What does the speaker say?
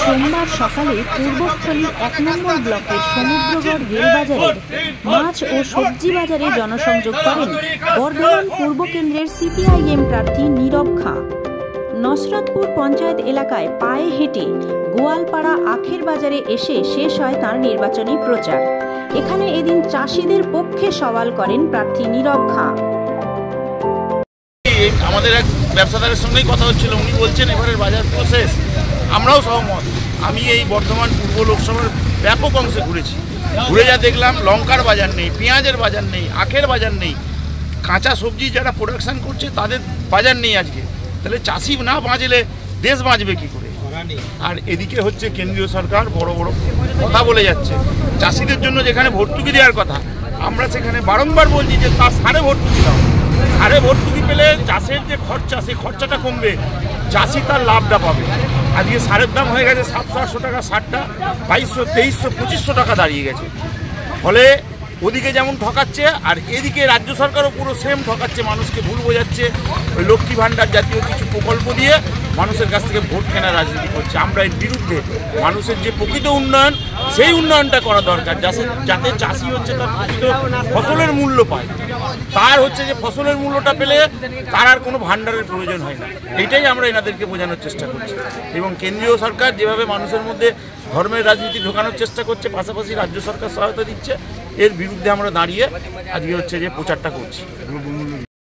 সোমবার সকালে পূর্বস্থলী 1 নম্বর ব্লকের সমুদ্রগড় রেলবাজারের মাছ ও সবজি বাজারে জনসংযোগ করেন বর্ধমান পূর্ব কেন্দ্রের সিপিআইএম প্রার্থী নীরব খাঁ। নসরতপুর পঞ্চায়েত এলাকায় পায়ে হেঁটে গোয়ালপাড়া আখের বাজারে এসে শেষ হয় তার নির্বাচনী প্রচার। এখানে এদিন চাষিদের পক্ষে সওয়াল করেন প্রার্থী নীরব খাঁ। আমাদের এক ব্যবসাদারের সঙ্গেই কথা হচ্ছিল, উনি বলছেন এবারের বাজার প্রসেস, আমরাও সহমত। আমি এই বর্ধমান পূর্ব লোকসভার ব্যাপক অংশে ঘুরে যা দেখলাম, লঙ্কার বাজার নেই, পেঁয়াজের বাজার নেই, আখের বাজার নেই, কাঁচা সবজি যারা প্রোডাকশন করছে তাদের বাজার নেই আজকে। তাহলে চাষি না বাঁচলে দেশ বাঁচবে কী করে? আর এদিকে হচ্ছে কেন্দ্রীয় সরকার বড় বড় কথা বলে যাচ্ছে চাষিদের জন্য, যেখানে ভর্তুকি দেওয়ার কথা আমরা সেখানে বারংবার বলছি যে তার সারে ভর্তুকি দাও। সারে ভর্তুকি পেলে চাষের যে খরচা, সেই খরচাটা কমবে, চাষি তার লাভটা পাবে। আজকে সারের দাম হয়ে গেছে 700-800 টাকা, সারটা 2200-2300-2500 টাকা দাঁড়িয়ে গেছে। ফলে ওদিকে যেমন ঠকাচ্ছে, আর এদিকে রাজ্য সরকারও পুরো সেম ঠকাচ্ছে, মানুষকে ভুল বোঝাচ্ছে। ওই লক্ষ্মী ভাণ্ডার জাতীয় কিছু প্রকল্প দিয়ে মানুষের কাছ থেকে ভোট কেনার রাজনীতি করছে। আমরা এর বিরুদ্ধে। মানুষের যে প্রকৃত উন্নয়ন, সেই উন্নয়নটা করা দরকার, যাতে চাষি হচ্ছে তার প্রকৃত ফসলের মূল্য পায়। তার হচ্ছে যে ফসলের মূল্যটা পেলে তার আর কোনো ভাণ্ডারের প্রয়োজন হয় না। এইটাই আমরা এনাদেরকে বোঝানোর চেষ্টা করছি। এবং কেন্দ্রীয় সরকার যেভাবে মানুষের মধ্যে ধর্মের রাজনীতি ঢোকানোর চেষ্টা করছে, পাশাপাশি রাজ্য সরকার সহায়তা দিচ্ছে, এর বিরুদ্ধে আমরা দাঁড়িয়ে আজকে হচ্ছে যে প্রচারটা করছি।